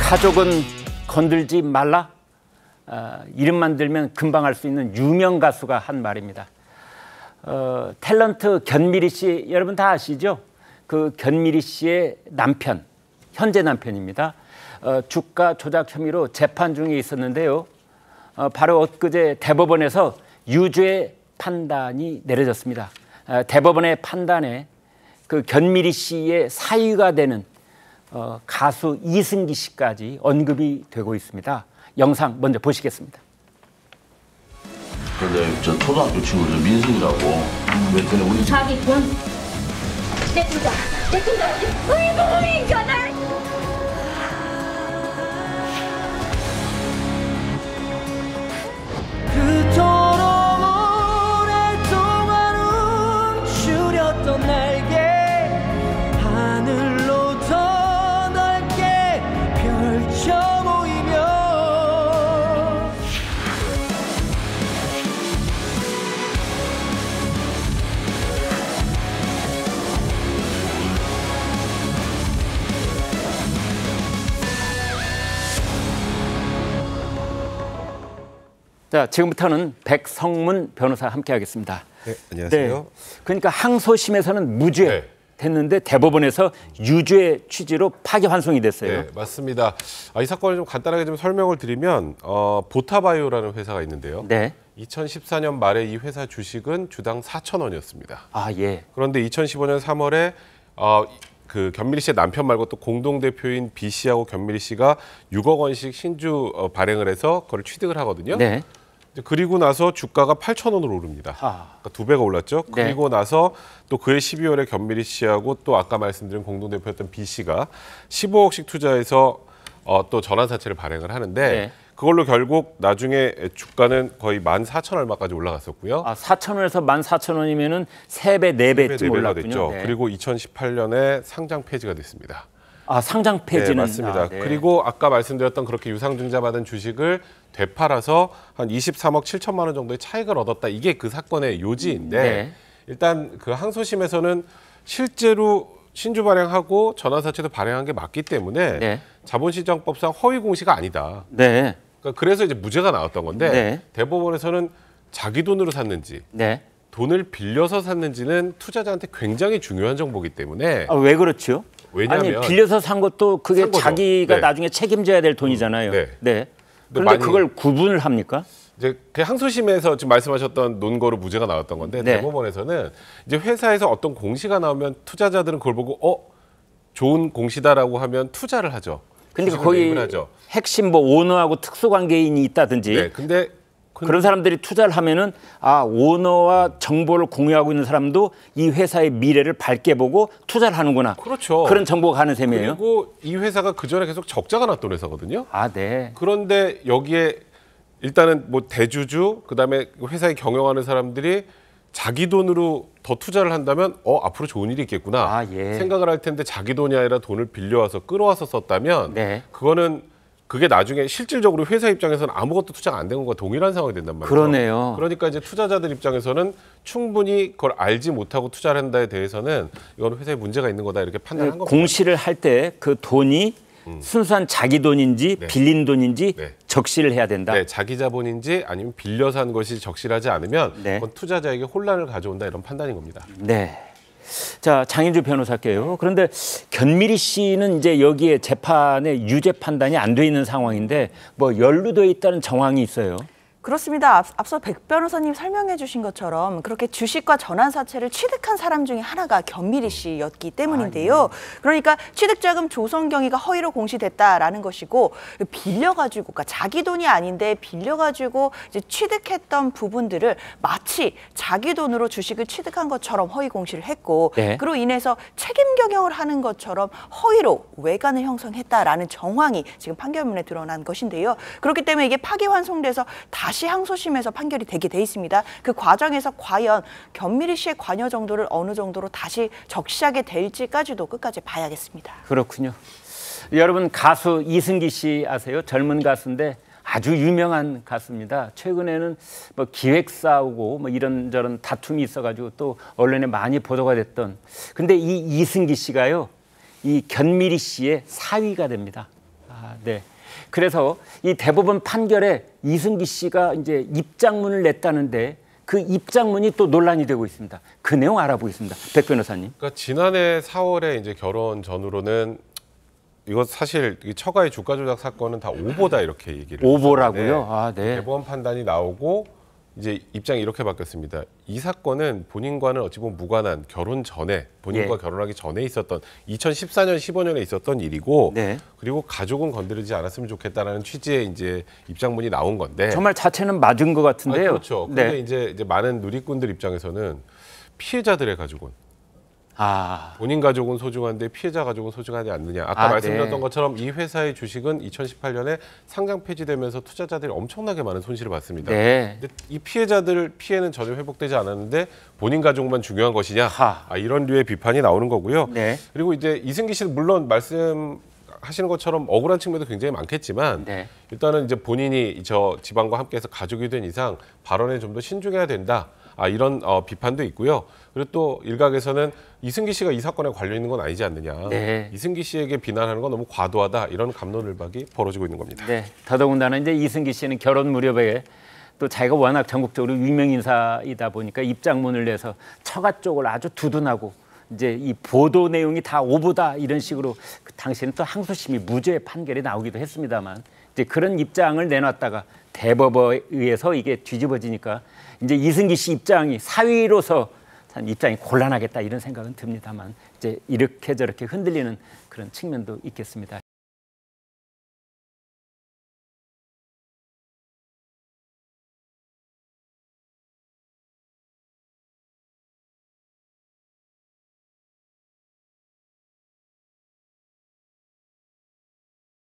가족은 건들지 말라. 이름만 들면 금방 알 수 있는 유명 가수가 한 말입니다. 탤런트 견미리 씨 여러분 다 아시죠? 그 견미리 씨의 남편, 현재 남편입니다. 주가 조작 혐의로 재판 중에 있었는데요. 바로 엊그제 대법원에서 유죄 판단이 내려졌습니다. 대법원의 판단에 그 견미리 씨의 사위가 되는 가수 이승기 씨까지 언급이 되고 있습니다. 영상 먼저 보시겠습니다. 근데 저 초등학교 친구 저 민승이라고 왜 그래 우리 집 자기 돈 내 투자 어이구 인간아. 그토록 오랫동안 움츠렸던 날개 하늘로 더 넓게 펼쳐 보이며 자, 지금부터는 백성문 변호사 함께하겠습니다. 네, 안녕하세요. 네, 그러니까 항소심에서는 무죄 됐는데 대법원에서 유죄 취지로 파기환송이 됐어요. 네, 맞습니다. 이 사건을 좀 간단하게 좀 설명을 드리면 보타바이오라는 회사가 있는데요. 네. 2014년 말에 이 회사 주식은 주당 4,000원이었습니다. 아, 예. 그런데 2015년 3월에 그 견미리 씨의 남편 말고 또 공동대표인 B 씨하고 견미리 씨가 6억 원씩 신주 발행을 해서 그걸 취득을 하거든요. 네. 그리고 나서 주가가 8,000원으로 오릅니다. 그러니까 2배가 올랐죠. 네. 그리고 나서 또 그해 12월에 견미리 씨하고 또 아까 말씀드린 공동대표였던 B 씨가 15억씩 투자해서 또 전환사채를 발행을 하는데 네. 그걸로 결국 나중에 주가는 거의 14,000 얼마까지 올라갔었고요. 4,000원에서 14,000원이면은 3배, 4배쯤 올랐군요. 됐죠. 네. 그리고 2018년에 상장 폐지가 됐습니다. 상장 폐지는 네, 맞습니다. 네. 그리고 아까 말씀드렸던 그렇게 유상증자 받은 주식을 되팔아서 한 23억 7천만 원 정도의 차익을 얻었다. 이게 그 사건의 요지인데 네. 일단 그 항소심에서는 실제로 신주 발행하고 전환사채도 발행한 게 맞기 때문에 네. 자본시장법상 허위 공시가 아니다. 네. 그러니까 그래서 이제 무죄가 나왔던 건데 네. 대법원에서는 자기 돈으로 샀는지 네. 돈을 빌려서 샀는지는 투자자한테 굉장히 중요한 정보이기 때문에 왜 그렇죠? 왜냐하면 아니, 빌려서 산 것도 그게 산 거죠. 자기가 네. 나중에 책임져야 될 돈이잖아요. 네. 네. 근데 그런데 많이- 그걸 구분을 합니까? 이제 그 항소심에서 지금 말씀하셨던 논거로 무죄가 나왔던 건데 네. 대법원에서는 이제 회사에서 어떤 공시가 나오면 투자자들은 그걸 보고 좋은 공시다라고 하면 투자를 하죠. 근데 주식을 거기 매입을 하죠. 핵심 뭐 오너하고 특수관계인이 있다든지 네, 근데 그런 사람들이 투자를 하면은 오너와 정보를 공유하고 있는 사람도 이 회사의 미래를 밝게 보고 투자를 하는구나. 그렇죠. 그런 정보가 가는 셈이에요. 그리고 이 회사가 그 전에 계속 적자가 났던 회사거든요. 네. 그런데 여기에 일단은 뭐 대주주 그다음에 회사에 경영하는 사람들이 자기 돈으로 더 투자를 한다면 앞으로 좋은 일이 있겠구나 예. 생각을 할 텐데 자기 돈이 아니라 돈을 빌려와서 끌어와서 썼다면 네. 그게 나중에 실질적으로 회사 입장에서는 아무것도 투자가 안 된 것과 동일한 상황이 된단 말이죠. 그러네요. 그러니까 이제 투자자들 입장에서는 충분히 그걸 알지 못하고 투자를 한다에 대해서는 이건 회사에 문제가 있는 거다 이렇게 판단한 겁니다. 공시를 할 때 그 돈이 순수한 자기 돈인지 네. 빌린 돈인지 네. 적시를 해야 된다. 네, 자기 자본인지 아니면 빌려서 한 것이 적실하지 않으면 네. 그건 투자자에게 혼란을 가져온다 이런 판단인 겁니다. 네. 자, 장인주 변호사께요. 그런데 견미리 씨는 이제 여기에 재판에 유죄 판단이 안 돼 있는 상황인데 뭐 연루돼 있다는 정황이 있어요. 그렇습니다. 앞서 백 변호사님 설명해 주신 것처럼 그렇게 주식과 전환사채를 취득한 사람 중에 하나가 견미리 씨였기 때문인데요. 그러니까 취득자금 조성 경위가 허위로 공시됐다라는 것이고 빌려가지고 그러니까 자기 돈이 아닌데 빌려가지고 이제 취득했던 부분들을 마치 자기 돈으로 주식을 취득한 것처럼 허위 공시를 했고 네. 그로 인해서 책임 경영을 하는 것처럼 허위로 외관을 형성했다라는 정황이 지금 판결문에 드러난 것인데요. 그렇기 때문에 이게 파기환송돼서 다시 항소심에서 판결이 되게 돼 있습니다. 그 과정에서 과연 견미리 씨의 관여 정도를 어느 정도로 다시 적시하게 될지까지도 끝까지 봐야겠습니다. 그렇군요. 여러분 가수 이승기 씨 아세요? 젊은 가수인데 아주 유명한 가수입니다. 최근에는 뭐 기획사하고 뭐 이런저런 다툼이 있어가지고 또 언론에 많이 보도가 됐던. 근데 이 이승기 씨가요, 이 견미리 씨의 사위가 됩니다. 네. 그래서 이 대법원 판결에 이승기 씨가 이제 입장문을 냈다는데 그 입장문이 또 논란이 되고 있습니다. 그 내용 알아보겠습니다. 백 변호사님. 그러니까 지난해 4월에 이제 결혼 전후로는 이거 사실 이 처가의 주가 조작 사건은 다 오보다 이렇게 얘기를 오보라고요? 했었는데 아, 네. 대법원 판단이 나오고 이제 입장이 이렇게 바뀌었습니다. 이 사건은 본인과는 어찌 보면 무관한 결혼 전에 본인과 예. 결혼하기 전에 있었던 2014년 15년에 있었던 일이고 네. 그리고 가족은 건드리지 않았으면 좋겠다라는 취지의 이제 입장문이 나온 건데 정말 자체는 맞은 것 같은데요. 그렇죠. 근데 네. 이제 많은 누리꾼들 입장에서는 피해자들의 가족은 아, 본인 가족은 소중한데 피해자 가족은 소중하지 않느냐. 아까 아, 말씀드렸던 네. 것처럼 이 회사의 주식은 2018년에 상장 폐지되면서 투자자들이 엄청나게 많은 손실을 봤습니다. 네. 근데 이 피해자들 피해는 전혀 회복되지 않았는데 본인 가족만 중요한 것이냐. 이런 류의 비판이 나오는 거고요. 네. 그리고 이제 이승기 씨는 물론 말씀하시는 것처럼 억울한 측면도 굉장히 많겠지만 네. 일단은 이제 본인이 저 지방과 함께해서 가족이 된 이상 발언에 좀 더 신중해야 된다. 이런 비판도 있고요. 그리고 또 일각에서는 이승기 씨가 이 사건에 관련 있는 건 아니지 않느냐. 네. 이승기 씨에게 비난하는 건 너무 과도하다. 이런 갑론을박이 벌어지고 있는 겁니다. 네. 더더군다나 이제 이승기 씨는 결혼 무렵에 또 자기가 워낙 전국적으로 유명 인사이다 보니까 입장문을 내서 처가 쪽을 아주 두둔하고 이제 이 보도 내용이 다 오보다 이런 식으로 그 당시에는 또 항소심이 무죄 판결이 나오기도 했습니다만 이제 그런 입장을 내놨다가 대법원에 의해서 이게 뒤집어지니까 이제 이승기 씨 입장이 사위로서 참 입장이 곤란하겠다 이런 생각은 듭니다만 이제 이렇게 저렇게 흔들리는 그런 측면도 있겠습니다.